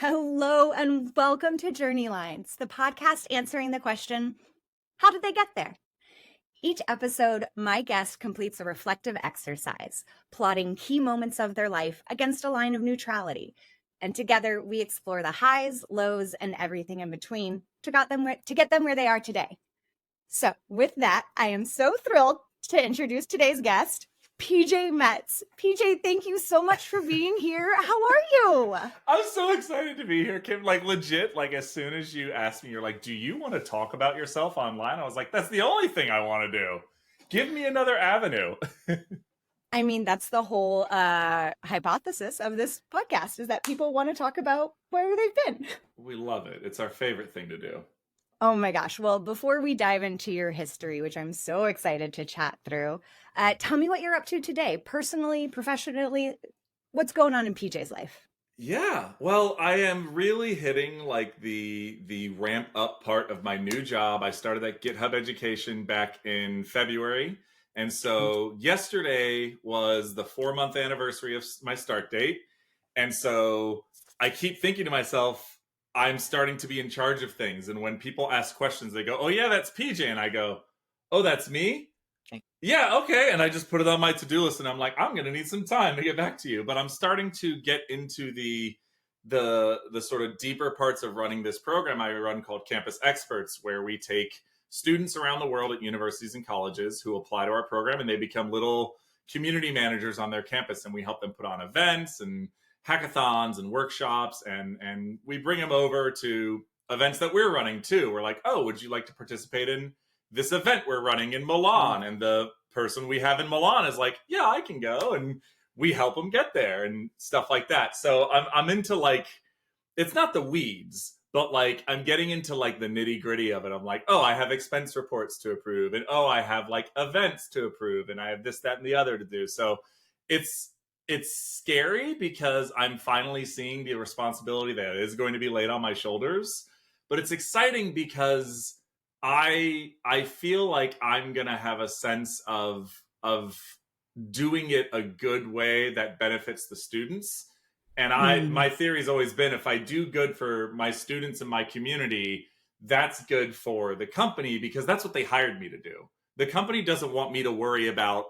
Hello and welcome to Journey Lines, the podcast answering the question, how did they get there? Each episode, my guest completes a reflective exercise, plotting key moments of their life against a line of neutrality. And together, we explore the highs, lows, and everything in between to get them where they are today. So with that, I am so thrilled to introduce today's guest, PJ Metz. PJ, thank you so much for being here. How are you? I'm so excited to be here, Kim. Like, legit, like, as soon as you asked me, you're like, do you want to talk about yourself online? I was like, that's the only thing I want to do. Give me another avenue. I mean, that's the whole hypothesis of this podcast, is that people want to talk about where they've been. We love it. It's our favorite thing to do. Oh my gosh. Well, before we dive into your history, which I'm so excited to chat through, tell me what you're up to today, personally, professionally. What's going on in PJ's life? Yeah, well, I am really hitting like the ramp up part of my new job. I started at GitHub Education back in February. And so yesterday was the 4-month anniversary of my start date. And so I keep thinking to myself, I'm starting to be in charge of things. And when people ask questions, they go, oh yeah, that's PJ. And I go, oh, that's me? Okay. Yeah, okay. And I just put it on my to-do list and I'm like, I'm going to need some time to get back to you. But I'm starting to get into the sort of deeper parts of running this program I run called Campus Experts, where we take students around the world at universities and colleges who apply to our program and they become little community managers on their campus. And we help them put on events and hackathons and workshops, and we bring them over to events that we're running too. We're like, oh, would you like to participate in this event we're running in Milan? And the person we have in Milan is like, yeah, I can go. And we help them get there and stuff like that. So I'm into, like, it's not the weeds, but like I'm getting into like the nitty gritty of it. I'm like, oh, I have expense reports to approve, and oh, I have like events to approve, and I have this, that, and the other to do. So it's scary because I'm finally seeing the responsibility that is going to be laid on my shoulders. But it's exciting because I feel like I'm going to have a sense of doing it a good way that benefits the students. And my theory has always been, if I do good for my students and my community, that's good for the company, because that's what they hired me to do. The company doesn't want me to worry about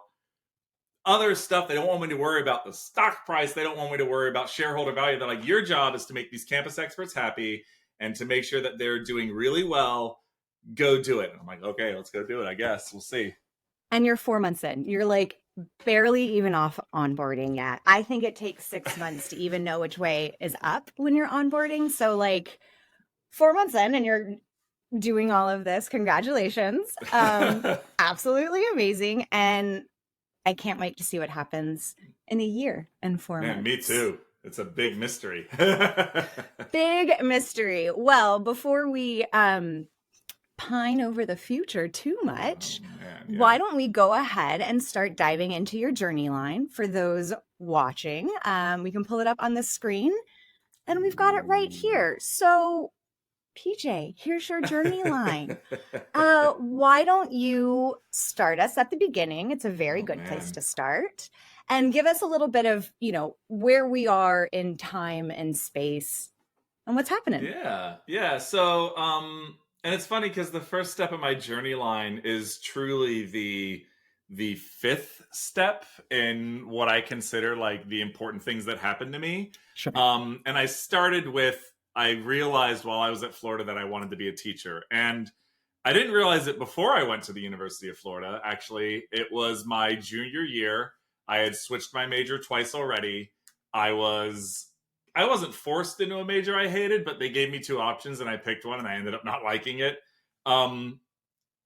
other stuff. They don't want me to worry about the stock price. They don't want me to worry about shareholder value. They're like, your job is to make these campus experts happy and to make sure that they're doing really well. Go do it. And I'm like, okay, let's go do it, I guess. We'll see. And you're 4 months in. You're like barely even off onboarding yet. I think it takes 6 months to even know which way is up when you're onboarding. So like 4 months in and you're doing all of this. Congratulations. Absolutely amazing. And I can't wait to see what happens in a year and 4 months. Me too. It's a big mystery. Big mystery. Well, before we pine over the future too much, why don't we go ahead and start diving into your journey line for those watching? We can pull it up on the screen and we've got it right here. So PJ, here's your journey line. Why don't you start us at the beginning? It's a very good place to start. And give us a little bit of, where we are in time and space and what's happening. Yeah. So, and it's funny because the first step of my journey line is truly the fifth step in what I consider like the important things that happened to me. Sure. And I started with, I realized while I was at Florida that I wanted to be a teacher. And I didn't realize it before I went to the University of Florida. Actually, it was my junior year. I had switched my major twice already. I wasn't forced into a major I hated, but they gave me two options and I picked one and I ended up not liking it. I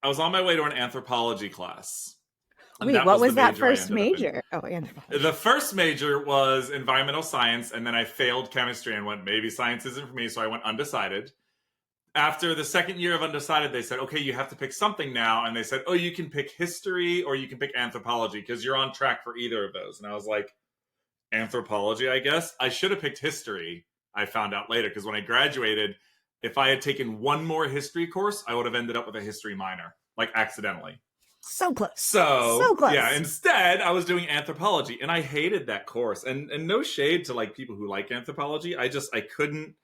was on my way to an anthropology class. Wait, what was that first major? Oh, anthropology. The first major was environmental science, and then I failed chemistry and went, maybe science isn't for me, so I went undecided. After the second year of undecided, they said, okay, you have to pick something now. And they said, oh, you can pick history or you can pick anthropology because you're on track for either of those. And I was like, anthropology, I guess? I should have picked history, I found out later, because when I graduated, if I had taken one more history course, I would have ended up with a history minor, like accidentally. So close. So close. Yeah, instead, I was doing anthropology, and I hated that course. And no shade to like people who like anthropology. I couldn't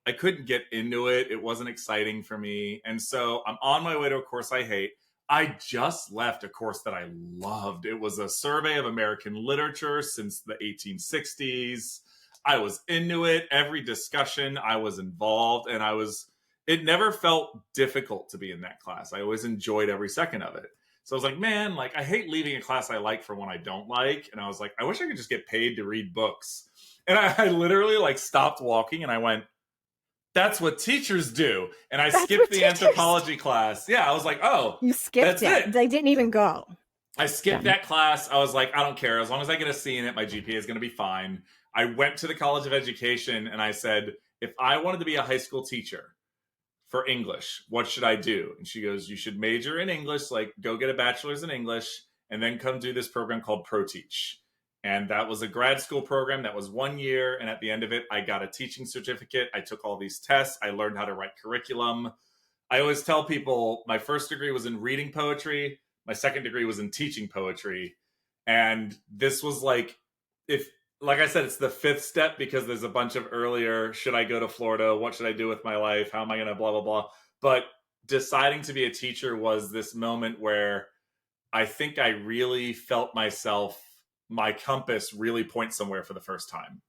I couldn't get into it. It wasn't exciting for me. And so I'm on my way to a course I hate. I just left a course that I loved. It was a survey of American literature since the 1860s. I was into it. Every discussion I was involved, and it never felt difficult to be in that class. I always enjoyed every second of it. So I was like, man, like I hate leaving a class I like for one I don't like. And I was like, I wish I could just get paid to read books. And I literally like stopped walking and I went, that's what teachers do. And I skipped the anthropology class. Yeah, I was like, oh, you skipped it. They didn't even go. I skipped that class. I was like, I don't care. As long as I get a C in it, my GPA is going to be fine. I went to the College of Education and I said, if I wanted to be a high school teacher for English, what should I do? And she goes, you should major in English, like go get a bachelor's in English, and then come do this program called ProTeach. And that was a grad school program that was 1 year. And at the end of it, I got a teaching certificate. I took all these tests. I learned how to write curriculum. I always tell people my first degree was in reading poetry. My second degree was in teaching poetry. And this was like I said, it's the fifth step because there's a bunch of earlier, should I go to Florida? What should I do with my life? How am I going to blah, blah, blah. But deciding to be a teacher was this moment where I think I really felt my compass really point somewhere for the first time.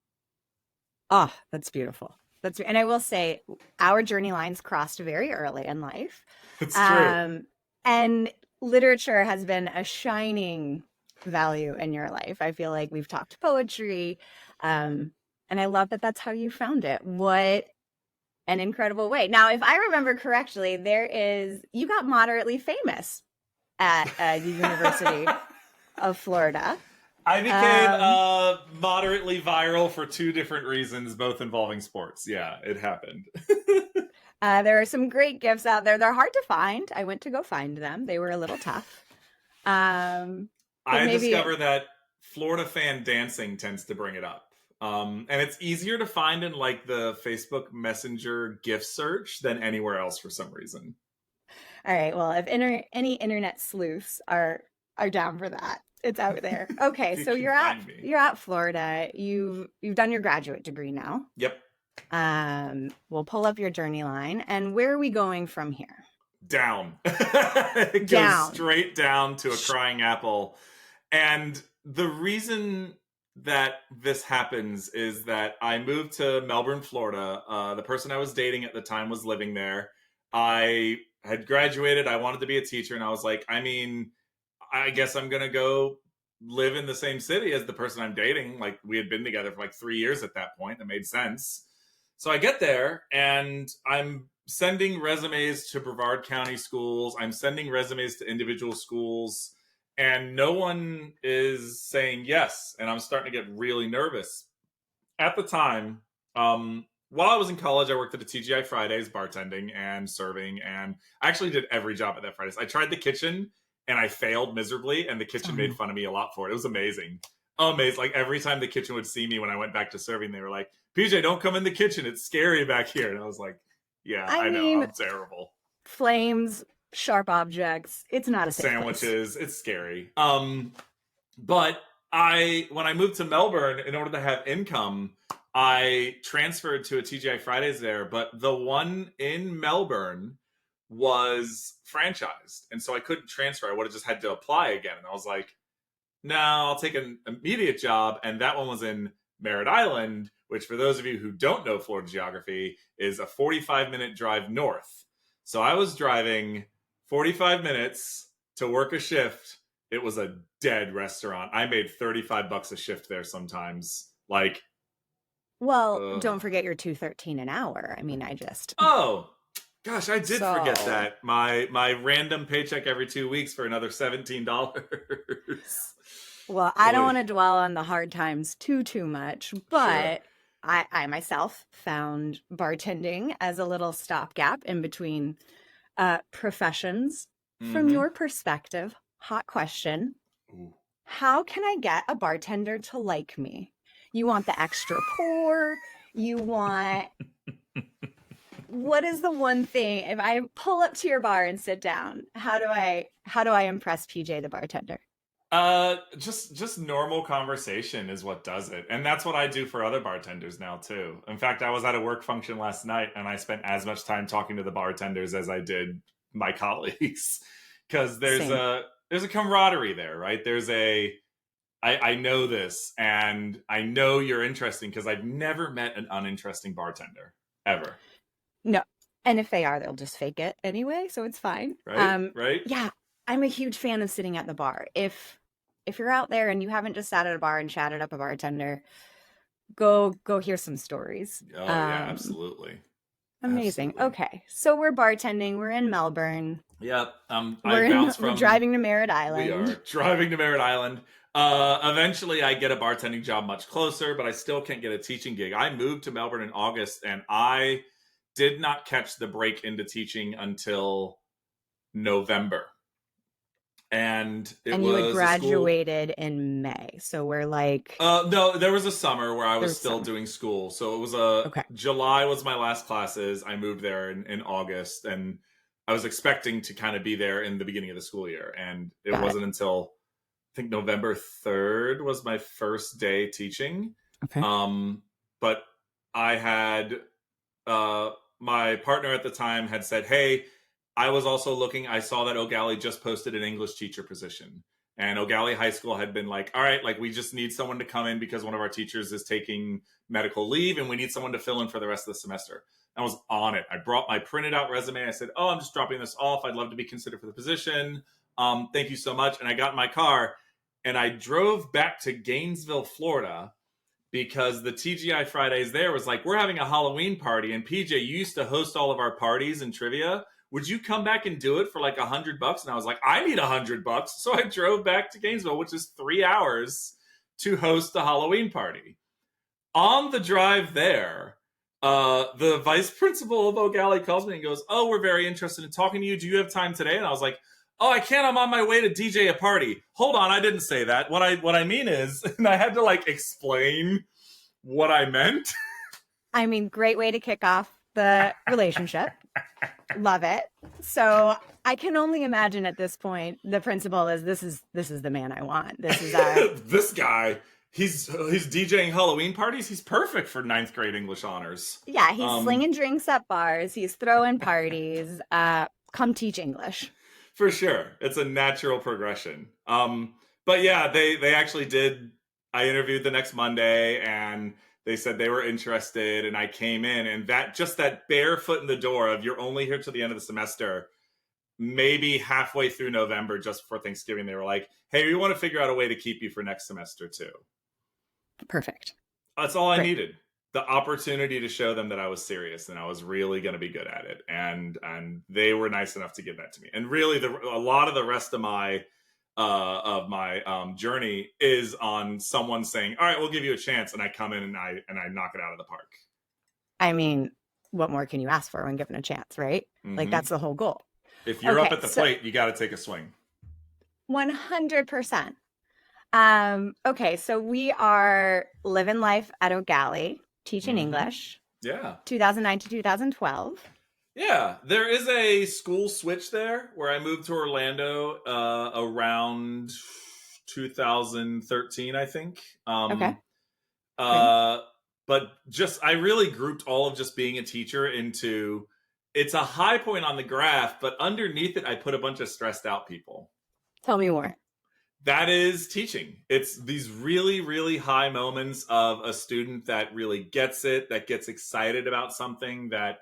Oh, that's beautiful. And I will say our journey lines crossed very early in life. It's true. And literature has been a shining value in your life. I feel like we've talked poetry. And I love that that's how you found it. What an incredible way. Now, if I remember correctly, you got moderately famous at the University of Florida. I became moderately viral for two different reasons, both involving sports. Yeah, it happened. There are some great gifts out there. They're hard to find. I went to go find them. They were a little tough. I discovered that Florida fan dancing tends to bring it up. And it's easier to find in like the Facebook Messenger gift search than anywhere else for some reason. All right. Well, if any internet sleuths are down for that, it's out there. Okay, so you're at Florida. You've done your graduate degree now. Yep. We'll pull up your journey line. And where are we going from here? Down. It goes straight down to a crying apple. And the reason that this happens is that I moved to Melbourne, Florida. The person I was dating at the time was living there. I had graduated. I wanted to be a teacher. And I was like, I guess I'm going to go live in the same city as the person I'm dating. Like we had been together for like 3 years at that point. That made sense. So I get there and I'm sending resumes to Brevard County schools. I'm sending resumes to individual schools and no one is saying yes. And I'm starting to get really nervous. At the time, while I was in college, I worked at a TGI Fridays bartending and serving. And I actually did every job at that Fridays. I tried the kitchen and I failed miserably, and the kitchen made fun of me a lot for it. It was amazing. Amazing. Like every time the kitchen would see me when I went back to serving, they were like, PJ, don't come in the kitchen. It's scary back here. And I was like, yeah, I know. I'm terrible. Flames, sharp objects. It's not a safe sandwiches. place. It's scary. But when I moved to Melbourne, in order to have income, I transferred to a TGI Fridays there. But the one in Melbourne was franchised, and so I couldn't transfer. I would have just had to apply again. And I was like, no, I'll take an immediate job. And that one was in Merritt Island, which for those of you who don't know Florida geography is a 45-minute drive north. So I was driving 45 minutes to work a shift. It was a dead restaurant. I made $35 a shift there sometimes. Like, don't forget your $2.13 an hour. Gosh, I did forget that. My random paycheck every 2 weeks for another $17. Well, I don't want to dwell on the hard times too much, but sure. I myself found bartending as a little stopgap in between professions. Mm-hmm. From your perspective, hot question. Ooh. How can I get a bartender to like me? You want the extra pour? You want... What is the one thing, if I pull up to your bar and sit down, how do I impress PJ the bartender? Just normal conversation is what does it. And that's what I do for other bartenders now too. In fact, I was at a work function last night and I spent as much time talking to the bartenders as I did my colleagues. Cause Same. there's a camaraderie there, right? I know this and I know you're interesting because I've never met an uninteresting bartender ever. No. And if they are, they'll just fake it anyway, so it's fine. Right? Right? Yeah, I'm a huge fan of sitting at the bar. If you're out there and you haven't just sat at a bar and chatted up a bartender, go hear some stories. Oh yeah, absolutely. Amazing. Absolutely. Okay, so we're bartending. We're in Melbourne. Yep. We're driving to Merritt Island. We are driving to Merritt Island. Eventually, I get a bartending job much closer, but I still can't get a teaching gig. I moved to Melbourne in August, and I did not catch the break into teaching until November. And you had graduated in May, so we're like no, there was a summer where I was still doing school, so it was July was my last classes. I moved there in August, and I was expecting to kind of be there in the beginning of the school year, and it wasn't until I think November 3rd was my first day teaching. Okay. But I had my partner at the time had said, "Hey, I was also looking. I saw that O'Galley just posted an English teacher position, and O'Galley High School had been like, all right, like we just need someone to come in because one of our teachers is taking medical leave, and we need someone to fill in for the rest of the semester." I was on it. I brought my printed out resume. I said, "Oh, I'm just dropping this off. I'd love to be considered for the position. Thank you so much." And I got in my car and I drove back to Gainesville, Florida, because the TGI Fridays there was like, we're having a Halloween party, and PJ, you used to host all of our parties and trivia. Would you come back and do it for like $100? And I was like, I need $100. So I drove back to Gainesville, which is 3 hours, to host the Halloween party. On the drive there, the vice principal of O'Galley calls me and goes, "Oh, we're very interested in talking to you. Do you have time today?" And I was like, "Oh, I can't. I'm on my way to DJ a party." Hold on, I didn't say that. What I mean is, and I had to like explain what I meant. I mean, great way to kick off the relationship. Love it. So I can only imagine at this point the principal is this is the man I want. This is this guy. He's DJing Halloween parties. He's perfect for 9th grade English honors. Yeah, he's slinging drinks at bars. He's throwing parties. Come teach English. For sure. It's a natural progression. But yeah, they actually did. I interviewed the next Monday and they said they were interested, and I came in, and that bare foot in the door of you're only here till the end of the semester, maybe halfway through November, just before Thanksgiving, they were like, "Hey, we want to figure out a way to keep you for next semester too." Perfect. That's all I needed. The opportunity to show them that I was serious and I was really going to be good at it. And they were nice enough to give that to me. And really a lot of the rest of my journey is on someone saying, "All right, we'll give you a chance." And I come in and I knock it out of the park. I mean, what more can you ask for when given a chance, right? Mm-hmm. Like that's the whole goal. If you're up at the plate, you got to take a swing. 100%. Okay, so we are living life at O'Galley, teaching English. Yeah. 2009 to 2012. Yeah, there is a school switch there where I moved to Orlando around 2013, I think. Okay. But I really grouped all of just being a teacher into, it's a high point on the graph, but underneath it, I put a bunch of stressed out people. Tell me more. That is teaching. It's these really, really high moments of a student that really gets it, that gets excited about something, that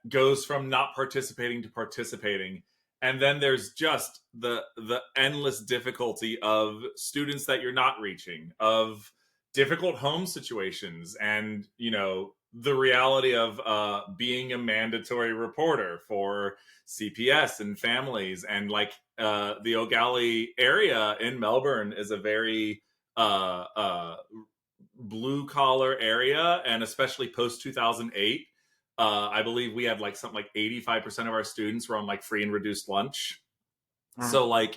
goes from not participating to participating. And then there's just the endless difficulty of students that you're not reaching, of difficult home situations, and, you know, the reality of being a mandatory reporter for CPS and families. And like the O'Galley area in Melbourne is a very blue collar area, and especially post 2008, I believe we had like something like 85% of our students were on like free and reduced lunch. Wow. So like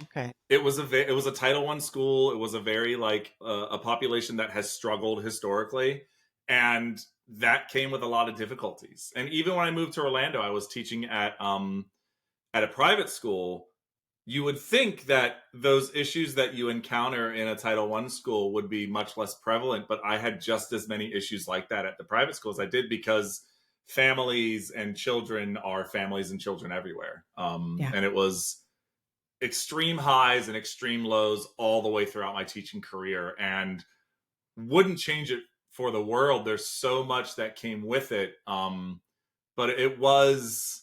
it was a Title I school. It was a very like a population that has struggled historically, and that came with a lot of difficulties. And even when I moved to Orlando, I was teaching at a private school. you would think that those issues that you encounter in a Title I school would be much less prevalent, but I had just as many issues like that at the private schools I did, because families and children are families and children everywhere. Yeah. And it was extreme highs and extreme lows all the way throughout my teaching career, and wouldn't change it for the world. There's so much that came with it. But it was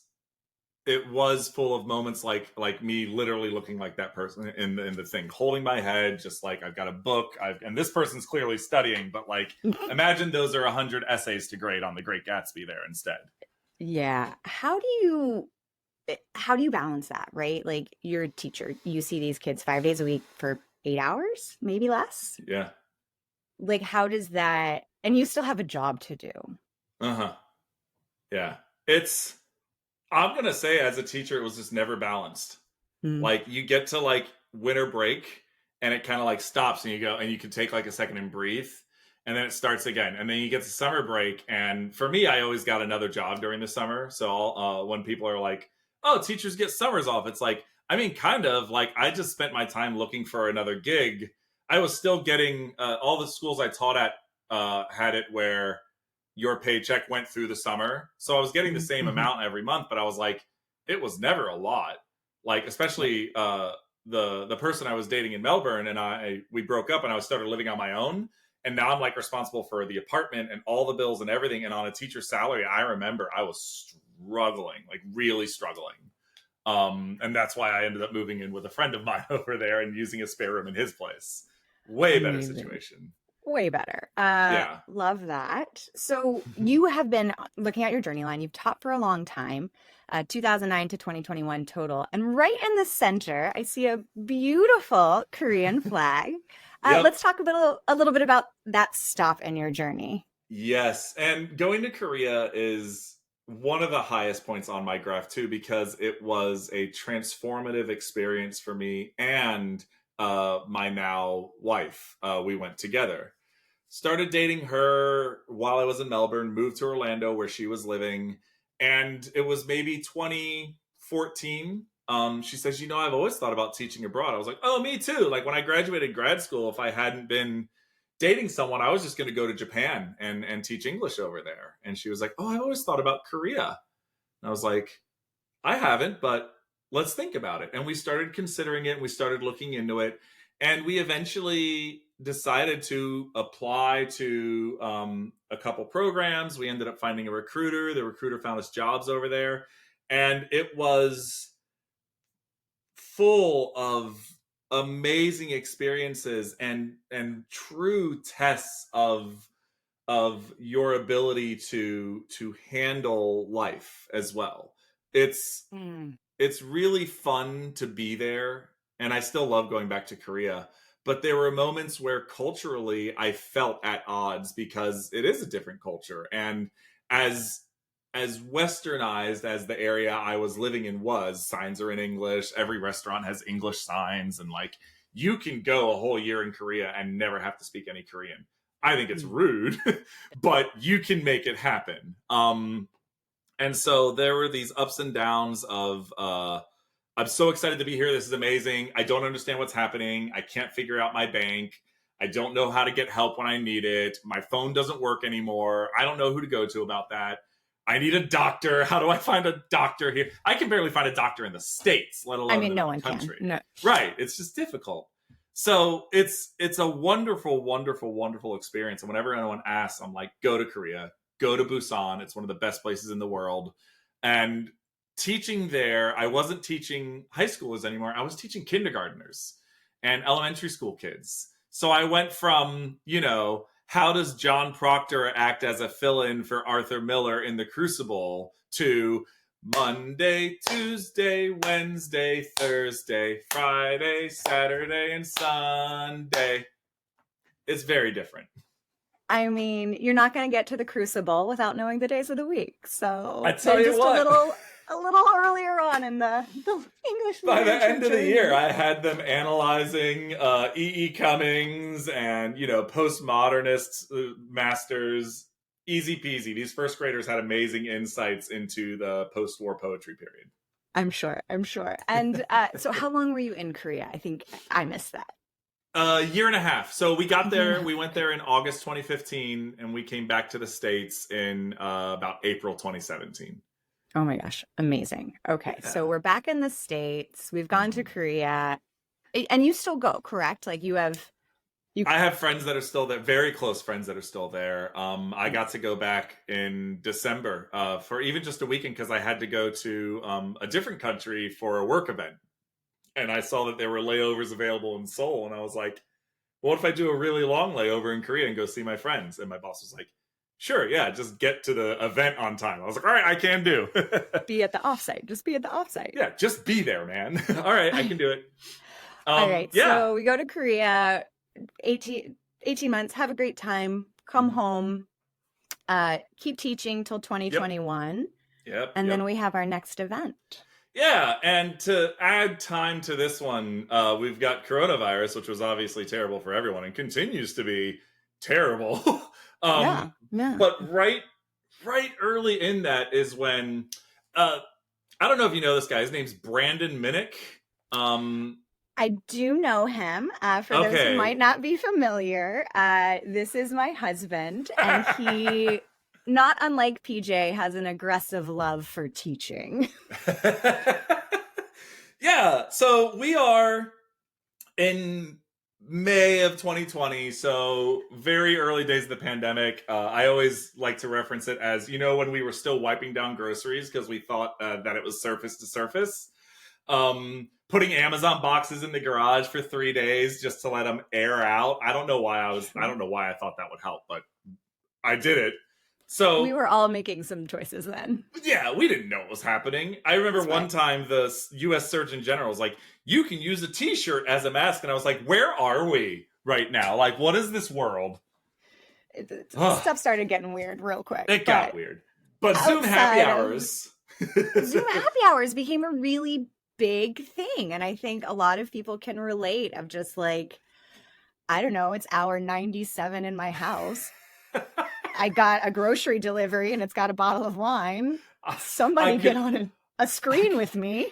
full of moments like me literally looking like that person in the thing, holding my head, just like I've got a book, and this person's clearly studying, but like imagine those are 100 essays to grade on The Great Gatsby there instead. Yeah. How do you balance that, right? Like, you're a teacher, you see these kids 5 days a week for 8 hours, maybe less. Yeah. Like, how does that, and you still have a job to do. Uh-huh. Yeah. I'm going to say as a teacher, it was just never balanced. Like, you get to like winter break and it kind of like stops, and you go, and you can take like a second and breathe, and then it starts again. And then you get to summer break. And for me, I always got another job during the summer. So when people are like, oh, teachers get summers off, it's like, I mean, kind of like I just spent my time looking for another gig. I was still getting all the schools I taught at had it where your paycheck went through the summer. So I was getting the same amount every month, but I was like, it was never a lot. Like, especially the person I was dating in Melbourne, and we broke up, and I started living on my own. And now I'm like responsible for the apartment and all the bills and everything. And on a teacher's salary, I remember I was struggling, like really struggling. And that's why I ended up moving in with a friend of mine over there and using a spare room in his place. Way better situation. Way better. Yeah. Love that. So you have been looking at your journey line. You've taught for a long time, 2009 to 2021 total. And right in the center, I see a beautiful Korean flag. Yep. Let's talk a little bit about that stop in your journey. Yes. And going to Korea is one of the highest points on my graph too, because it was a transformative experience for me and my now wife. We went together. Started dating her while I was in Melbourne, moved to Orlando where she was living. And it was maybe 2014. She says, I've always thought about teaching abroad. I was like, oh, me too. Like, when I graduated grad school, if I hadn't been dating someone, I was just going to go to Japan and teach English over there. And she was like, oh, I've always thought about Korea. And I was like, I haven't, but let's think about it. And we started considering it, and we started looking into it. And we eventually decided to apply to a couple programs. We ended up finding a recruiter. The recruiter found us jobs over there. And it was full of amazing experiences and true tests of your ability to handle life as well. It's really fun to be there, and I still love going back to Korea, but there were moments where culturally I felt at odds, because it is a different culture. And as westernized as the area I was living in was, signs are in English, every restaurant has English signs, and like, you can go a whole year in Korea and never have to speak any Korean. I think it's rude, but you can make it happen. And so there were these ups and downs of, I'm so excited to be here. This is amazing. I don't understand what's happening. I can't figure out my bank. I don't know how to get help when I need it. My phone doesn't work anymore. I don't know who to go to about that. I need a doctor. How do I find a doctor here? I can barely find a doctor in the States, let alone in no the one country. Can. No. Right. It's just difficult. So it's a wonderful, wonderful, wonderful experience. And whenever anyone asks, I'm like, go to Korea, go to Busan. It's one of the best places in the world. And teaching there, I wasn't teaching high schoolers anymore. I was teaching kindergartners and elementary school kids. So I went from, how does John Proctor act as a fill-in for Arthur Miller in The Crucible, to Monday, Tuesday, Wednesday, Thursday, Friday, Saturday, and Sunday. It's very different. I mean, you're not going to get to The Crucible without knowing the days of the week. So I tell you what, a little earlier on in the English. By the end of the year, I had them analyzing E.E. Cummings and, postmodernist masters. Easy peasy. These first graders had amazing insights into the post-war poetry period. I'm sure. I'm sure. And so how long were you in Korea? I think I missed that. A year and a half. So we got A year and a there. half. We went there in August 2015, and we came back to the States in about April 2017. Oh my gosh, amazing. Okay, so Yeah. we're back in the States. We've gone to Mhm. Korea. And you still go, correct? Like you I have friends that are still there, very close friends that are still there. I got to go back in December for even just a weekend because I had to go to a different country for a work event. And I saw that there were layovers available in Seoul. And I was like, well, what if I do a really long layover in Korea and go see my friends? And my boss was like, sure, yeah, just get to the event on time. I was like, all right, I can do. be at the offsite. Just be at the offsite. Yeah, just be there, man. All right, I can do it. All right, Yeah. so we go to Korea, 18 months, have a great time, come Mhm. home, keep teaching till Yep. 2021, Yep. and then Yep. we have our next event. Yeah, and to add time to this one, we've got coronavirus, which was obviously terrible for everyone and continues to be terrible. Yeah, yeah. But right early in that is when uh, I don't know if you know this guy. His name's Brandon Minnick. Um, I do know him. For those who okay. might not be familiar, this is my husband, and he, not unlike PJ, has an aggressive love for teaching. Yeah, so we are in May of 2020, so very early days of the pandemic. I always like to reference it as, when we were still wiping down groceries because we thought that it was surface to surface. Putting Amazon boxes in the garage for 3 days just to let them air out. I don't know why I thought that would help, but I did it. We So were all making some choices then. yeah, we didn't know what was happening. I remember It's one fine. time the U.S. Surgeon General was like, "You can use a T-shirt as a mask," and I was like, "Where are we right now? Like, what is this world?" Ugh, Stuff started getting weird real quick, it got but weird. But Zoom happy outside of hours. Zoom happy hours became a really big thing. And I think a lot of people can relate of just like, I don't know, it's hour 97 in my house. I got a grocery delivery and it's got a bottle of wine. I Somebody get could, on a I screen with me.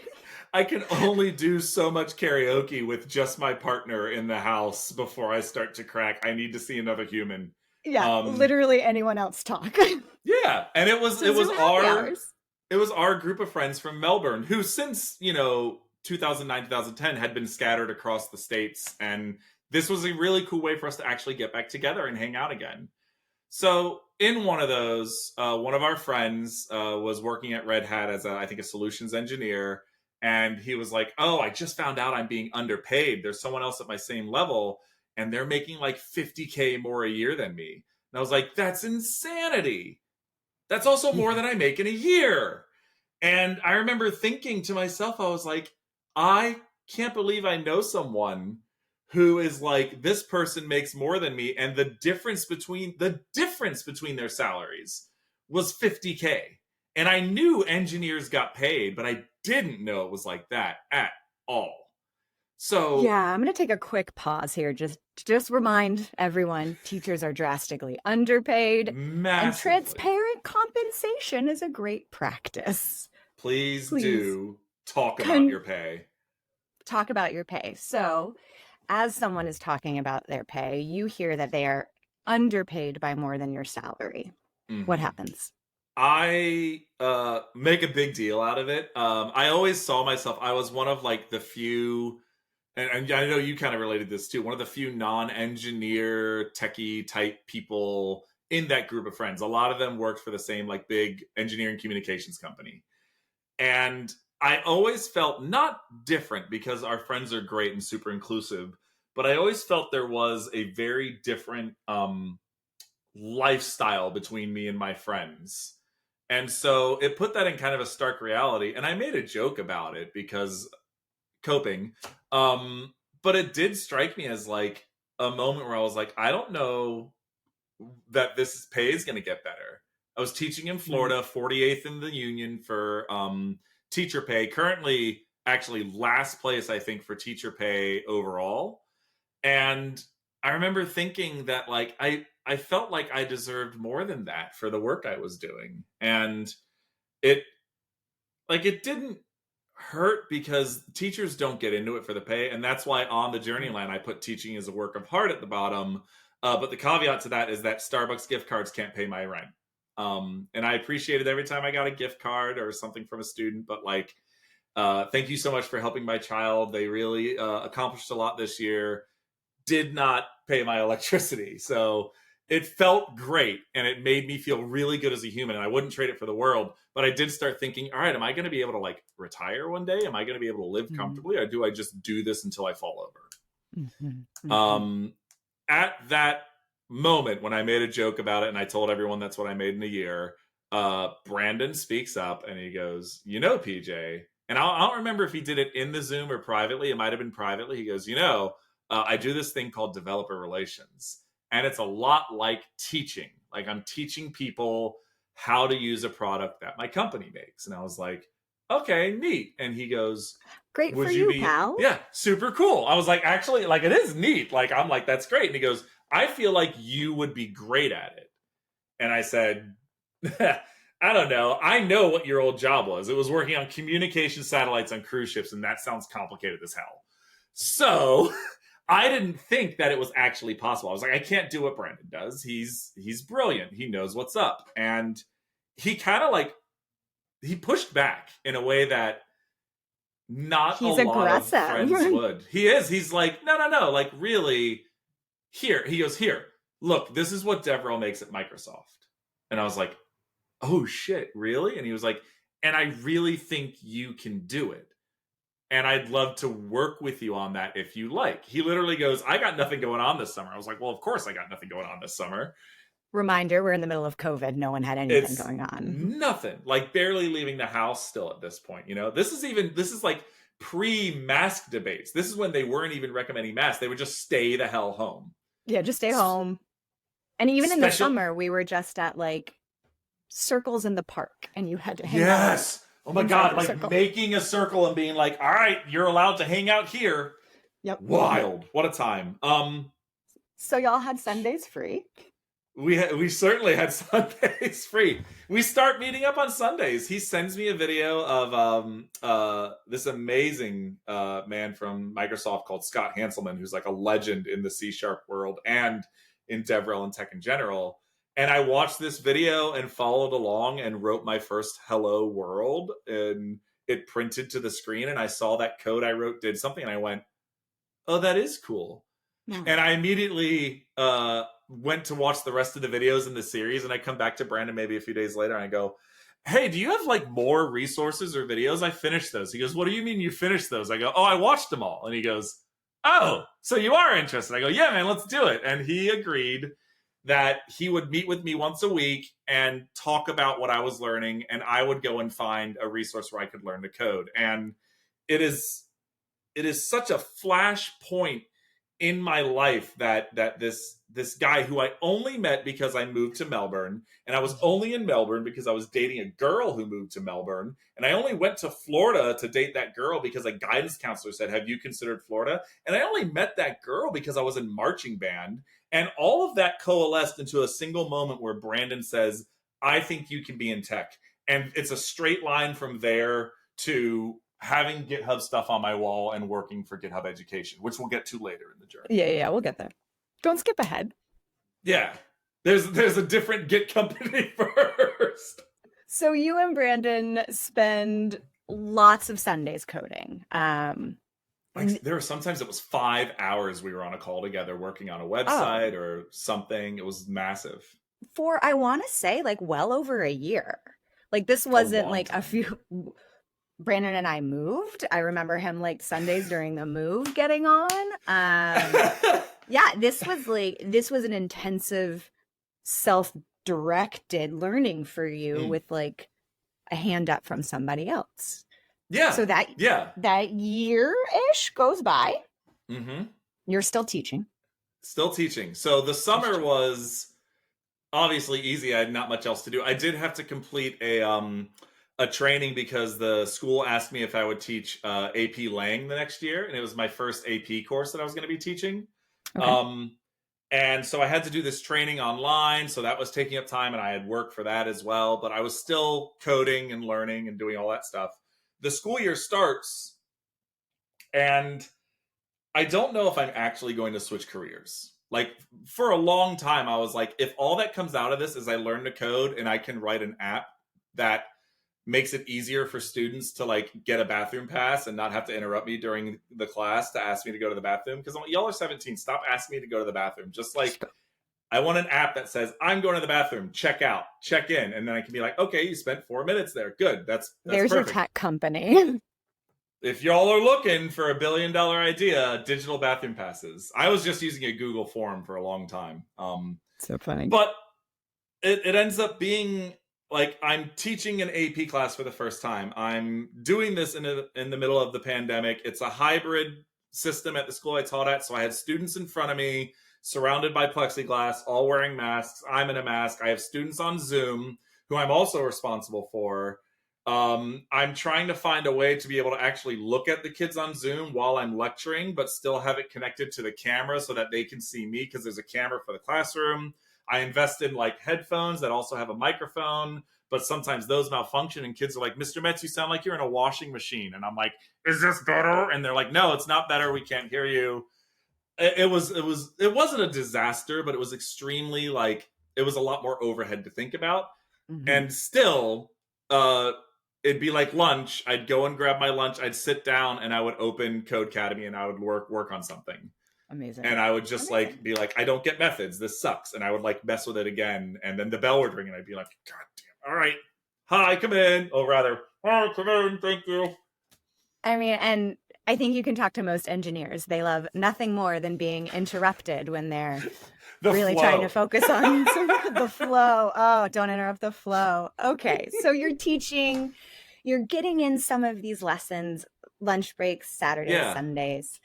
I can only do so much karaoke with just my partner in the house before I start to crack. I need to see another human. Yeah, Um, literally anyone else talk. yeah, and it was So it was Zoom happy our hours. it was our group of friends from Melbourne who since 2009 2010 had been scattered across the states, and this was a really cool way for us to actually get back together and hang out again. So in one of those, one of our friends was working at Red Hat as I think a solutions engineer, and he was like, "Oh, I just found out I'm being underpaid. There's someone else at my same level, and they're making like 50K more a year than me." And I was like, "That's insanity. That's also more Yeah. than I make in a year." And I remember thinking to myself, I was like, I can't believe I know someone who is like, this person makes more than me, and the difference between their salaries was 50K. And I knew engineers got paid, but I didn't know it was like that at all. So Yeah, I'm going to take a quick pause here. Just remind everyone teachers are drastically underpaid and massively. transparent compensation is a great practice. Please Please do talk about con- your pay. talk about your pay. So, as someone is talking about their pay, you hear that they are underpaid by more than your salary. What Mm-hmm. happens? I make a big deal out of it. I always saw myself. I was one of like the few, and I know you kind of related this too. One of the few non-engineer, techie type people in that group of friends. A lot of them worked for the same like big engineering communications company, and I always felt not different because our friends are great and super inclusive, but I always felt there was a very different lifestyle between me and my friends. And so it put that in kind of a stark reality. And I made a joke about it because coping. Um, but it did strike me as like a moment where I was like, I don't know that this pay is going to get better. I was teaching in Mm. Florida, 48th in the union for teacher pay. Currently, actually, last place, I think, for teacher pay overall. And I remember thinking that like I felt like I deserved more than that for the work I was doing. And it it didn't hurt because teachers don't get into it for the pay, and that's why on the journey line I put teaching as a work of art at the bottom. But the caveat to that is that Starbucks gift cards can't pay my rent. And I appreciated every time I got a gift card or something from a student, but like, thank you so much for helping my child. They really accomplished a lot this year. Did not pay my electricity. So it felt great and it made me feel really good as a human. And I wouldn't trade it for the world. But I did start thinking, all right, am I going to be able to like retire one day? Am I going to be able to live comfortably? Or do I just do this until I fall over? At that moment when I made a joke about it and I told everyone that's what I made in a year, Brandon speaks up and he goes, you know, PJ, and I don't remember if he did it in the Zoom or privately. It might have been privately. He goes, you know, I do this thing called developer relations. And it's a lot like teaching. Like I'm teaching people how to use a product that my company makes. And I was like, okay, neat. And he goes, great for you, pal. Yeah, super cool. I was like, actually, like it is neat. Like, I'm like, that's great. And he goes, I feel like you would be great at it. And I said, I don't know. I know what your old job was. It was working on communication satellites on cruise ships. And that sounds complicated as hell. So I didn't think that it was actually possible. I was like, I can't do what Brandon does. He's brilliant. He knows what's up. And he kind of like, he pushed back in a way that not he's a lot aggressive. of friends would. He is. He's like, no. Like, really, here. He goes, here, look, this is what DevRel makes at Microsoft. And I was like, oh, shit, really? And he was like, and I really think you can do it. And I'd love to work with you on that if you like. He literally goes, I got nothing going on this summer. I was like, well, of course I got nothing going on this summer. Reminder, we're in the middle of COVID. No one had anything going on. Nothing. Like barely leaving the house still at this point. You know, this is like pre-mask debates. This is when they weren't even recommending masks. They would just stay the hell home. Yeah, just stay home. And even in the summer, we were just at like circles in the park and you had to hang out. Yes. Oh my God. Like making a circle and being like, all right, you're allowed to hang out here. Yep. Wild. What a time. So y'all had Sundays free? We certainly had Sundays free. We start meeting up on Sundays. He sends me a video of this amazing man from Microsoft called Scott Hanselman, who's like a legend in the C# world and in DevRel and tech in general. And I watched this video and followed along and wrote my first hello world, and it printed to the screen. And I saw that code I wrote did something, and I went, oh, that is cool. Yeah. And I immediately went to watch the rest of the videos in the series, and I come back to Brandon maybe a few days later and I go, hey, do you have like more resources or videos? I finished those. He goes, what do you mean you finished those? I go, oh, I watched them all. And he goes, oh, so you are interested. I go, yeah, man, let's do it. And he agreed that he would meet with me once a week and talk about what I was learning, and I would go and find a resource where I could learn to code. And it is such a flash point in my life that this guy who I only met because I moved to Melbourne, and I was only in Melbourne because I was dating a girl who moved to Melbourne, and I only went to Florida to date that girl because a guidance counselor said, have you considered Florida? And I only met that girl because I was in marching band, and all of that coalesced into a single moment where Brandon says, I think you can be in tech. And it's a straight line from there to having GitHub stuff on my wall and working for GitHub Education, which we'll get to later in the journey. Yeah, we'll get there. Don't skip ahead. Yeah, there's a different Git company first. So you and Brandon spend lots of Sundays coding. Like there were sometimes it was 5 hours we were on a call together working on a website or something. It was massive. For, I want to say, like well over a year. Like this wasn't like a few... Brandon and I moved. I remember him like Sundays during the move getting on. Yeah, this was an intensive self-directed learning for you with like a hand up from somebody else. Yeah. So that year-ish goes by. Mm-hmm. You're still teaching. Still teaching. So the summer was obviously easy. I had not much else to do. I did have to complete a training because the school asked me if I would teach AP Lang the next year. And it was my first AP course that I was going to be teaching. Okay. And so I had to do this training online. So that was taking up time, and I had work for that as well. But I was still coding and learning and doing all that stuff. the school year starts, and I don't know if I'm actually going to switch careers. Like, for a long time, I was like, if all that comes out of this is I learn to code and I can write an app that makes it easier for students to like get a bathroom pass and not have to interrupt me during the class to ask me to go to the bathroom. Because y'all are 17, stop asking me to go to the bathroom. Just like, I want an app that says, I'm going to the bathroom, check out, check in. And then I can be like, okay, you spent 4 minutes there. Good. That's There's perfect. your tech company. If y'all are looking for a $1 billion idea, digital bathroom passes. I was just using a Google form for a long time. So funny. But it ends up being like, I'm teaching an AP class for the first time. I'm doing this in the middle of the pandemic. It's a hybrid system at the school I taught at. So I had students in front of me, surrounded by plexiglass, all wearing masks. I'm in a mask. I have students on Zoom who I'm also responsible for. I'm trying to find a way to be able to actually look at the kids on Zoom while I'm lecturing, but still have it connected to the camera so that they can see me, because there's a camera for the classroom. I invest in like headphones that also have a microphone, but sometimes those malfunction and kids are like, Mr. Metz, you sound like you're in a washing machine. And I'm like, is this better? And they're like, no, it's not better. We can't hear you. It wasn't a disaster, but it was extremely like, it was a lot more overhead to think about. Mm-hmm. And still, it'd be like lunch. I'd go and grab my lunch. I'd sit down and I would open Codecademy and I would work on something. Amazing. And I would just like be like, I don't get methods. This sucks. And I would like mess with it again. And then the bell would ring and I'd be like, God damn. All right. Hi, come in. Oh, rather, hi, come in. Thank you. I mean, and I think you can talk to most engineers. They love nothing more than being interrupted when they're really trying to focus on the flow. Oh, don't interrupt the flow. Okay. So you're teaching, you're getting in some of these lessons, lunch breaks, Saturdays, Sundays.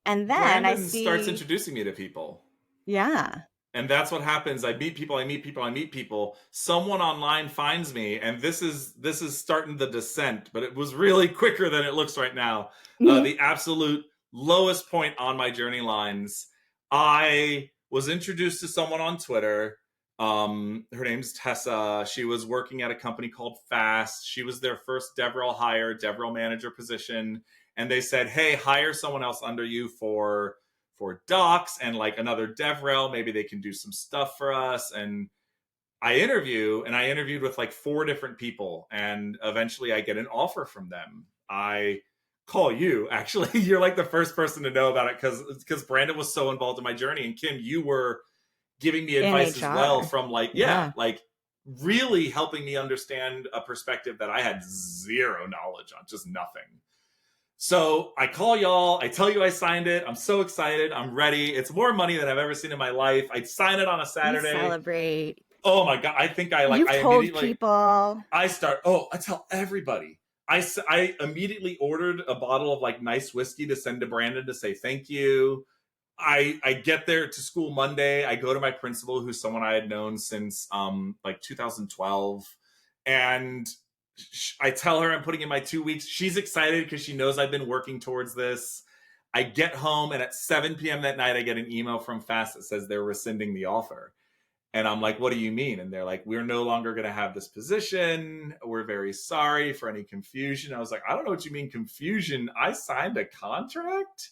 And then Brandon starts introducing me to people. Yeah. And that's what happens. I meet people. Someone online finds me, and this is starting the descent, but it was really quicker than it looks right now. The absolute lowest point on my journey lines. I was introduced to someone on Twitter. Her name's Tessa. She was working at a company called Fast. She was their first DevRel hire, DevRel manager position. And they said, hey, hire someone else under you for docs and like another DevRel. Maybe they can do some stuff for us. And I interviewed with like 4 different people. And eventually I get an offer from them. I call you, actually. You're like the first person to know about it because Brandon was so involved in my journey. And Kim, you were giving me advice as well from like, like really helping me understand a perspective that I had zero knowledge on, just nothing. So I call y'all. I tell you I signed it. I'm so excited. I'm ready. It's more money than I've ever seen in my life. I'd sign it on a Saturday. You celebrate. Oh my God. I think You've told people. I tell everybody. I immediately ordered a bottle of like nice whiskey to send to Brandon to say thank you. I get there to school Monday. I go to my principal, who's someone I had known since like 2012. And I tell her I'm putting in my 2 weeks. She's excited because she knows I've been working towards this. I get home, and at 7 p.m. that night, I get an email from Fast that says they're rescinding the offer. And I'm like, what do you mean? And they're like, we're no longer going to have this position. We're very sorry for any confusion. I was like, I don't know what you mean confusion. I signed a contract.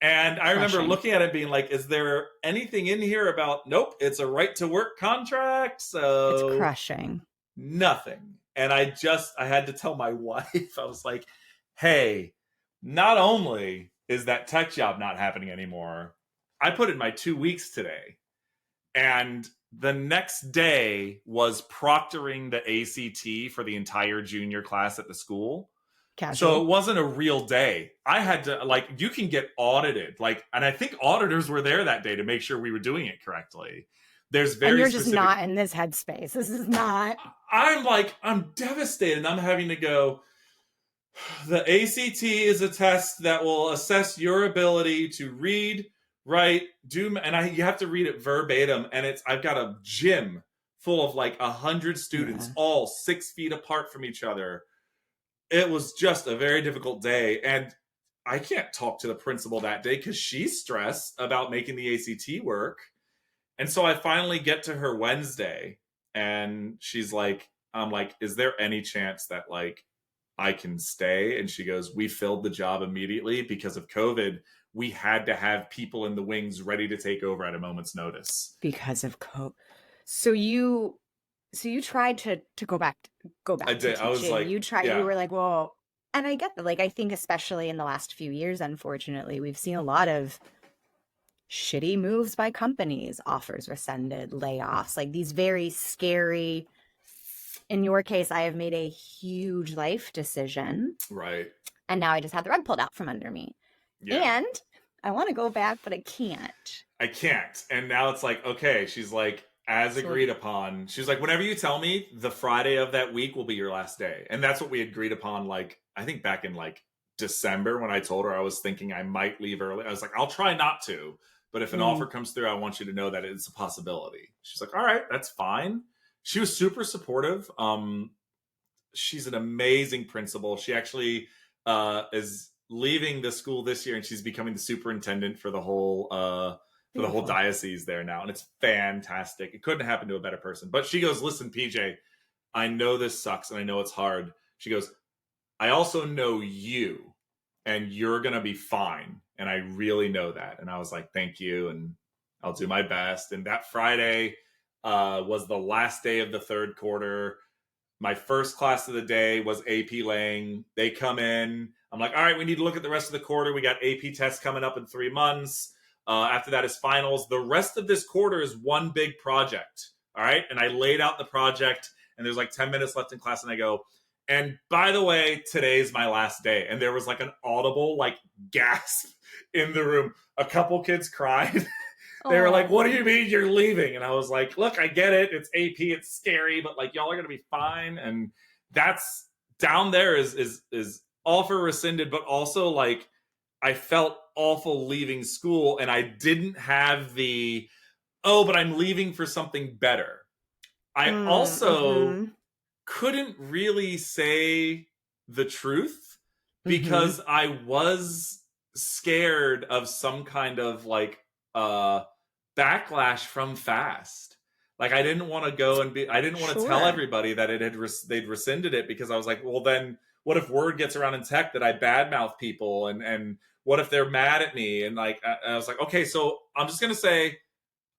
And I remember looking at it being like, is there anything in here about, nope, it's a right to work contract. So it's crushing. Nothing. And I had to tell my wife, I was like, hey, not only is that tech job not happening anymore, I put in my 2 weeks today. And the next day was proctoring the ACT for the entire junior class at the school. Casual. So it wasn't a real day. I had to, like, you can get audited. Like, and I think auditors were there that day to make sure we were doing it correctly. There's very and you're just not in this headspace. This is not. I'm devastated. I'm having to go, the ACT is a test that will assess your ability to read, write, do, and you have to read it verbatim. And I've got a gym full of like 100 students, all 6 feet apart from each other. It was just a very difficult day. And I can't talk to the principal that day because she's stressed about making the ACT work. And so I finally get to her Wednesday, and she's like, I'm like, is there any chance that like I can stay. And she goes, we filled the job immediately because of COVID. We had to have people in the wings ready to take over at a moment's notice. Because of COVID. So you tried to go back I to did. I was teaching. like, You were like, well, and I get that. Like, I think especially in the last few years, unfortunately, we've seen a lot of shitty moves by companies, offers rescinded, layoffs, like these very scary. In your case, I have made a huge life decision. Right. And now I just had the rug pulled out from under me. Yeah. And I want to go back, but I can't. And now it's like, okay, she's like, as agreed upon. She's like, whenever you tell me, the Friday of that week will be your last day. And that's what we agreed upon, like, I think back in like December when I told her I was thinking I might leave early. I was like, I'll try not to. But if an offer comes through, I want you to know that it's a possibility. She's like, all right, that's fine. She was super supportive. She's an amazing principal. She actually is leaving the school this year, and she's becoming the superintendent for the whole diocese there now, and it's fantastic. It couldn't happen to a better person. But she goes, listen, PJ, I know this sucks, and I know it's hard. She goes, I also know you, and you're gonna be fine, and I really know that. And I was like, thank you, and I'll do my best. And that Friday was the last day of the third quarter. My first class of the day was AP Lang. They come in. I'm like, all right, we need to look at the rest of the quarter. We got AP tests coming up in 3 months. After that is finals. The rest of this quarter is one big project. All right. And I laid out the project, and there's like 10 minutes left in class. And I go, and by the way, today's my last day. And there was like an audible like gasp in the room. A couple kids cried. They were like, what do you mean you're leaving? And I was like, look, I get it. It's AP. It's scary, but like, y'all are going to be fine. And that's down there is offer rescinded, but also like, I felt awful leaving school, and I didn't have the, but I'm leaving for something better. I also couldn't really say the truth because I was scared of some kind of like backlash from FAST. Like, I didn't want to go and I didn't want to tell everybody that they'd rescinded it, because I was like, well, then what if word gets around in tech that I badmouth people, and what if they're mad at me? And like, I was like, okay, so I'm just going to say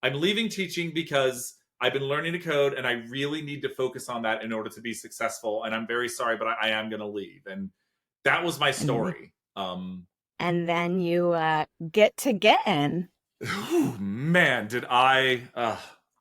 I'm leaving teaching because I've been learning to code, and I really need to focus on that in order to be successful. And I'm very sorry, but I am going to leave. And that was my story. And then you get in. Man, did I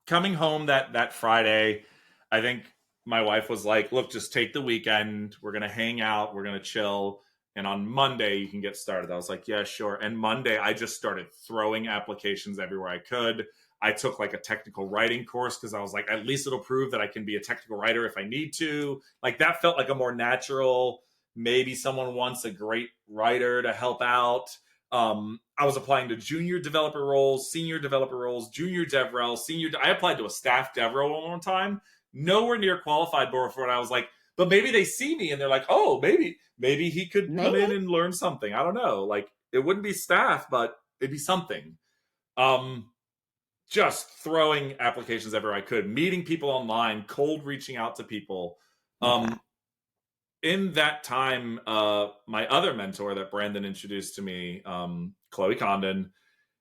coming home that Friday, I think my wife was like, look, just take the weekend. We're going to hang out. We're going to chill. And on Monday, you can get started. I was like, yeah, sure. And Monday, I just started throwing applications everywhere I could. I took like a technical writing course because I was like, at least it'll prove that I can be a technical writer if I need to. Like, that felt like a more natural, maybe someone wants a great writer to help out. I was applying to junior developer roles, senior developer roles, junior dev roles, I applied to a staff dev role one time, nowhere near qualified for it. I was like, but maybe they see me and they're like, oh, maybe he could come in and learn something. I don't know. Like, it wouldn't be staff, but it'd be something. Just throwing applications everywhere I could, meeting people online, cold reaching out to people. In that time, my other mentor that Brandon introduced to me, Chloe Condon,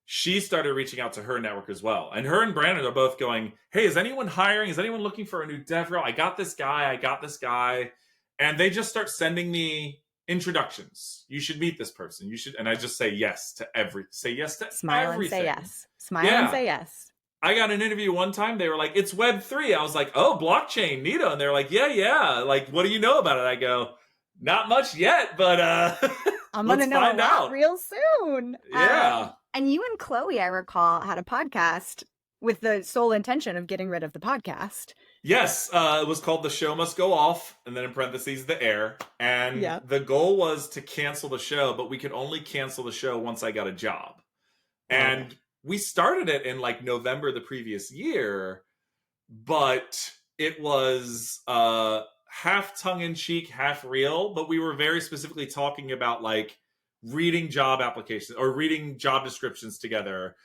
she started reaching out to her network as well. And her and Brandon are both going, hey, is anyone hiring? Is anyone looking for a new dev role? I got this guy. And they just start sending me introductions. You should meet this person. You should. And I just say yes to everything. Smile everything. And say yes. Smile and say yes. I got an interview one time. They were like, it's Web3. I was like, oh, blockchain, neato. And they're like, yeah. Like, what do you know about it? I go, not much yet, but I'm going to know a lot real soon. Yeah. And you and Chloe, I recall, had a podcast with the sole intention of getting rid of the podcast. Yes. It was called The Show Must Go Off, and then in parentheses, The Air. And the goal was to cancel the show, but we could only cancel the show once I got a job. And we started it in like November the previous year, but it was half tongue-in-cheek, half real. But we were very specifically talking about like reading job applications or reading job descriptions together,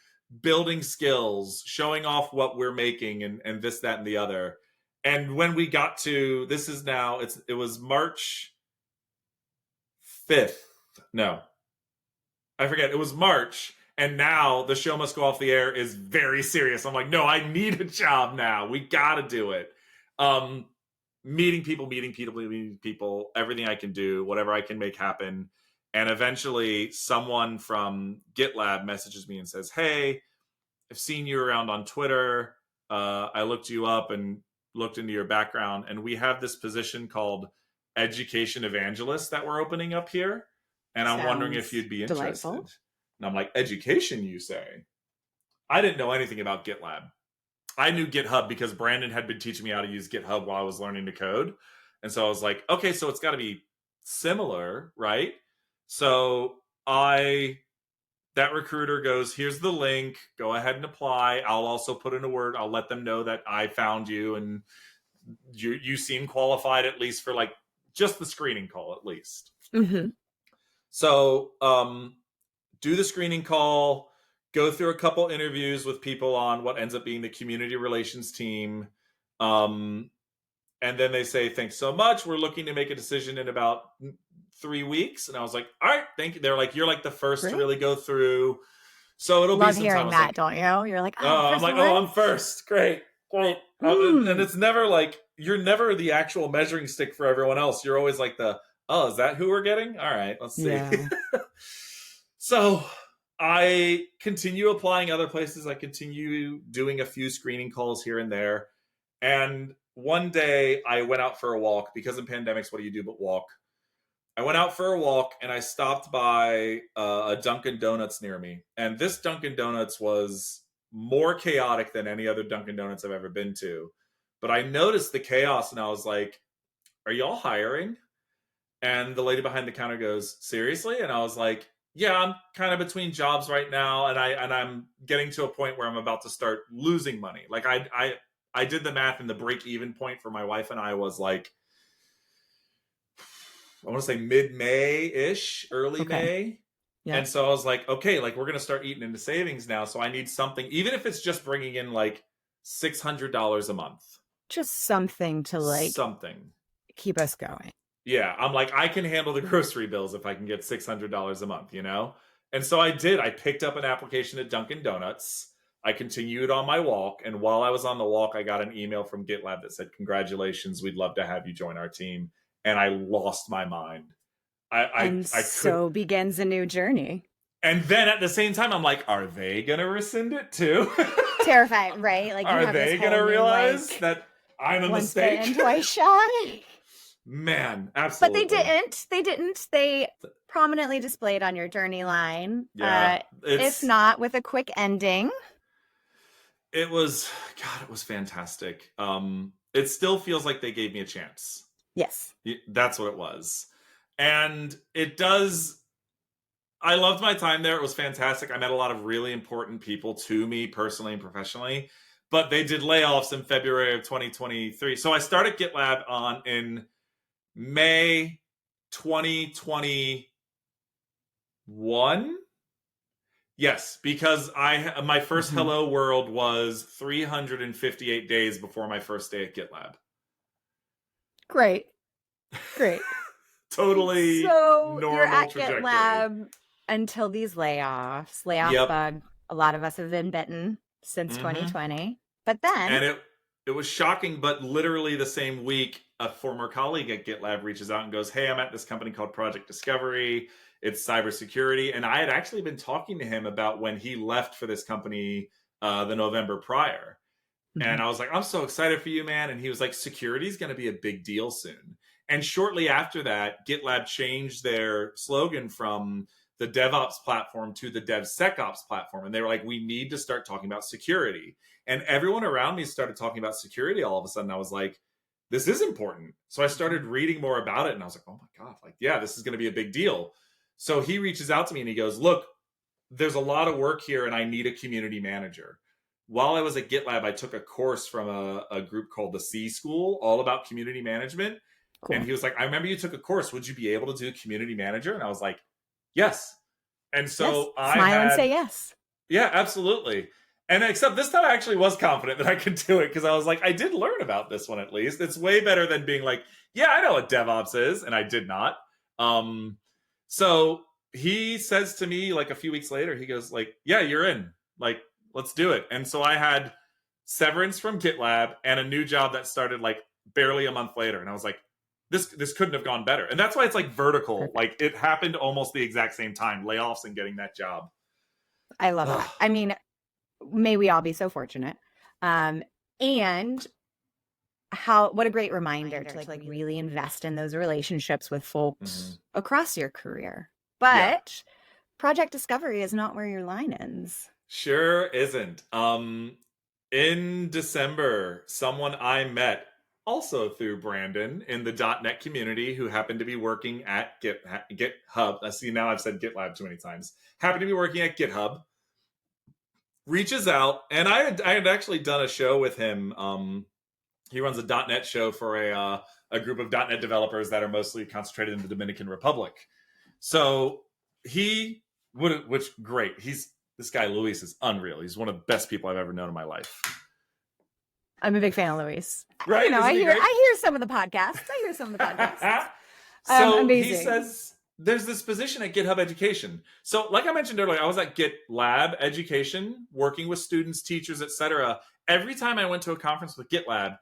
building skills, showing off what we're making, and this, that, and the other. And when we got to, it was March 5th. No, I forget. It was March. And now the show must go off the air is very serious. I'm like, no, I need a job now. We got to do it. Meeting people, everything I can do, whatever I can make happen. And eventually someone from GitLab messages me and says, hey, I've seen you around on Twitter. I looked you up and looked into your background. And we have this position called education evangelist that we're opening up here. And I'm wondering if you'd be interested. Delightful. And I'm like, education, you say? I didn't know anything about GitLab. I knew GitHub because Brandon had been teaching me how to use GitHub while I was learning to code. And so I was like, okay, so it's got to be similar, right? So that recruiter goes, here's the link. Go ahead and apply. I'll also put in a word. I'll let them know that I found you and you seem qualified, at least for like just the screening call, at least. Mm-hmm. So, do the screening call, go through a couple interviews with people on what ends up being the community relations team. And then they say, thanks so much. We're looking to make a decision in about 3 weeks. And I was like, all right, thank you. They're like, you're like the first to really go through. So it'll be some hearing time. that, like, don't you? You're like, I'm like, I'm first. Great. And it's never like, you're never the actual measuring stick for everyone else. You're always like is that who we're getting? All right, let's see. Yeah. So I continue applying other places. I continue doing a few screening calls here and there. And one day I went out for a walk because in pandemics, what do you do but walk? I went out for a walk and I stopped by a Dunkin' Donuts near me. And this Dunkin' Donuts was more chaotic than any other Dunkin' Donuts I've ever been to. But I noticed the chaos and I was like, are y'all hiring? And the lady behind the counter goes, seriously? And I was like, yeah, I'm kind of between jobs right now. And I'm getting to a point where I'm about to start losing money. Like I did the math and the break even point for my wife and I was like, I want to say mid-May-ish, early May. Yeah. And so I was like, okay, like we're going to start eating into savings now. So I need something, even if it's just bringing in like $600 a month. Just something to keep us going. Yeah. I'm like, I can handle the grocery bills if I can get $600 a month, you know? And so I did. I picked up an application at Dunkin' Donuts. I continued on my walk. And while I was on the walk, I got an email from GitLab that said, congratulations, we'd love to have you join our team. And I lost my mind. So begins a new journey. And then at the same time, I'm like, are they going to rescind it too? Terrifying, right? Like, are they going to realize that I'm a mistake? Once bitten, twice shy. Man, absolutely. But they didn't. They prominently displayed on your journey line. Yeah. If not with a quick ending. It was fantastic. It still feels like they gave me a chance. Yes. That's what it was. And it does. I loved my time there. It was fantastic. I met a lot of really important people to me personally and professionally, but they did layoffs in February of 2023. So I started GitLab in May 2021. Yes, because my first Hello World was 358 days before my first day at GitLab. Great. Totally so normal you're at trajectory. GitLab until these layoffs. Layoff bug. A lot of us have been bitten since 2020. But then... And it was shocking, but literally the same week, a former colleague at GitLab reaches out and goes, hey, I'm at this company called Project Discovery. It's cybersecurity. And I had actually been talking to him about when he left for this company the November prior. And I was like, I'm so excited for you, man. And he was like, security is going to be a big deal soon. And shortly after that, GitLab changed their slogan from the DevOps platform to the DevSecOps platform. And they were like, we need to start talking about security. And everyone around me started talking about security all of a sudden. I was like, this is important. So I started reading more about it. And I was like, oh my God, like, yeah, this is going to be a big deal. So he reaches out to me and he goes, look, there's a lot of work here and I need a community manager. While I was at GitLab, I took a course from a group called the C School, all about community management. Cool. And he was like, I remember you took a course. Would you be able to do community manager? And I was like, yes. And so yes. Smile and say yes. Yeah, absolutely. And except this time I actually was confident that I could do it because I was like, I did learn about this one at least. It's way better than being like, yeah, I know what DevOps is. And I did not. So he says to me like a few weeks later, he goes like, yeah, you're in. Like, let's do it. And so I had severance from GitLab and a new job that started like barely a month later. And I was like, this couldn't have gone better. And that's why it's like vertical. Perfect. Like it happened almost the exact same time, layoffs and getting that job. I love that. I mean, may we all be so fortunate. And what a great reminder to like really invest in those relationships with folks across your career. But project discovery is not where your line ends. Sure isn't. In December, someone I met also through Brandon in the .NET community who happened to be working at GitHub. I see now I've said GitLab too many times. Happened to be working at GitHub. Reaches out, and I had actually done a show with him. He runs a .NET show for a group of .NET developers that are mostly concentrated in the Dominican Republic. So which great. This guy Luis is unreal. He's one of the best people I've ever known in my life. I'm a big fan of Luis. Right? You know, I hear some of the podcasts. So amazing. He says there's this position at GitHub Education. So like I mentioned earlier, I was at GitLab Education, working with students, teachers, etc. Every time I went to a conference with GitLab,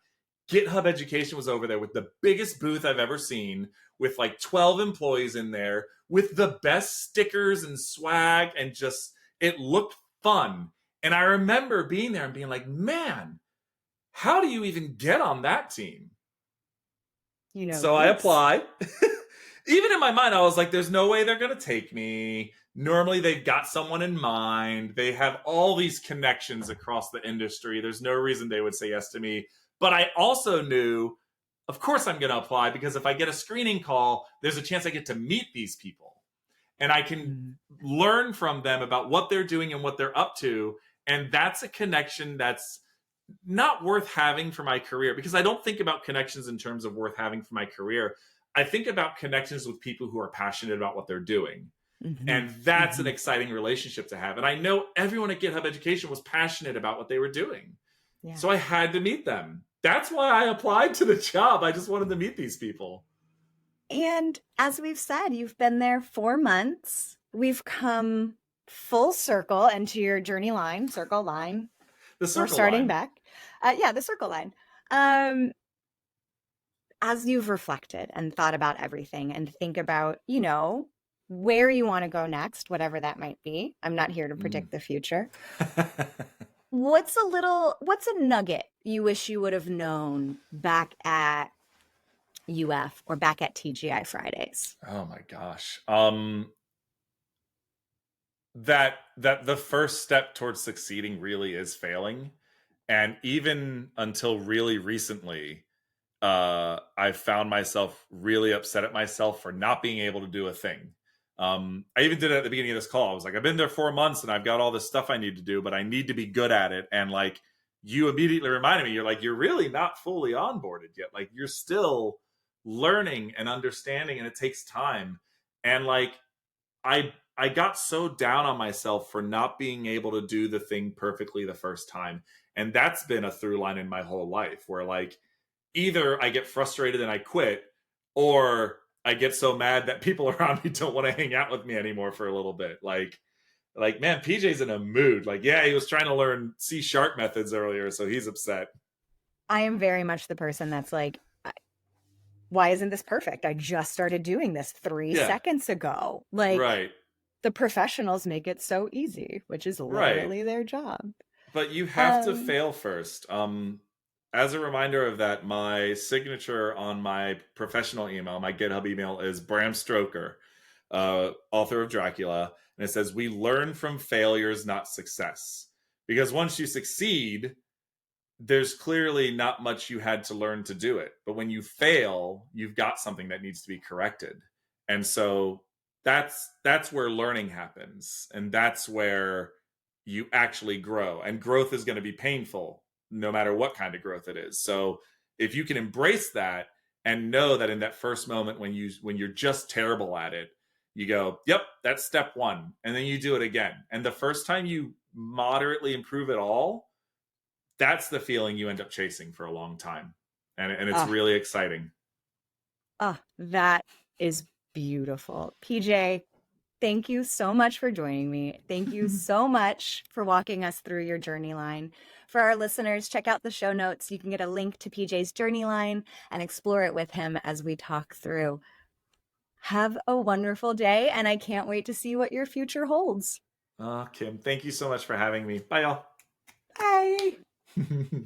GitHub Education was over there with the biggest booth I've ever seen, with like 12 employees in there, with the best stickers and swag, and just, it looked fun. And I remember being there and being like, man, how do you even get on that team? You know, so I applied. Even in my mind, I was like, there's no way they're going to take me. Normally, they've got someone in mind. They have all these connections across the industry. There's no reason they would say yes to me. But I also knew, of course, I'm going to apply, because if I get a screening call, there's a chance I get to meet these people. And I can learn from them about what they're doing and what they're up to. And that's a connection that's not worth having for my career, because I don't think about connections in terms of worth having for my career. I think about connections with people who are passionate about what they're doing. And that's an exciting relationship to have. And I know everyone at GitHub Education was passionate about what they were doing. Yeah. So I had to meet them. That's why I applied to the job. I just wanted to meet these people. And as we've said, you've been there 4 months. We've come full circle into your journey line, circle line. The circle We're starting line. back. The circle line. As you've reflected and thought about everything and think about, you know, where you want to go next, whatever that might be. I'm not here to predict the future. What's a nugget you wish you would have known back at UF or back at TGI Fridays? Oh my gosh. That the first step towards succeeding really is failing. And even until really recently, I found myself really upset at myself for not being able to do a thing. I even did it at the beginning of this call. I was like, I've been there 4 months and I've got all this stuff I need to do, but I need to be good at it. And like, you immediately reminded me, you're like, you're really not fully onboarded yet. Like, you're still learning and understanding, and it takes time. And like, I got so down on myself for not being able to do the thing perfectly the first time. And that's been a through line in my whole life, where like, either I get frustrated and I quit, or I get so mad that people around me don't want to hang out with me anymore for a little bit. Like, man, PJ's in a mood. Like, yeah, he was trying to learn C# methods earlier, so he's upset. I am very much the person that's like, why isn't this perfect? I just started doing this 3 seconds ago. Like, right. The professionals make it so easy, which is literally their job. But you have to fail first. As a reminder of that, my signature on my professional email, my GitHub email, is Bram Stoker, author of Dracula. And it says, we learn from failures, not success. Because once you succeed, there's clearly not much you had to learn to do it. But when you fail, you've got something that needs to be corrected. And so that's where learning happens. And that's where you actually grow. And growth is going to be painful, no matter what kind of growth it is. So if you can embrace that and know that in that first moment when you're just terrible at it, you go, yep, that's step 1. And then you do it again. And the first time you moderately improve at all, that's the feeling you end up chasing for a long time. And it's really exciting. That is Beautiful. PJ, thank you so much for joining me. Thank you so much for walking us through your journey line. For our listeners, check out the show notes. You can get a link to PJ's journey line and explore it with him as we talk through. Have a wonderful day, and I can't wait to see what your future holds. Kim, thank you so much for having me. Bye, y'all. Bye.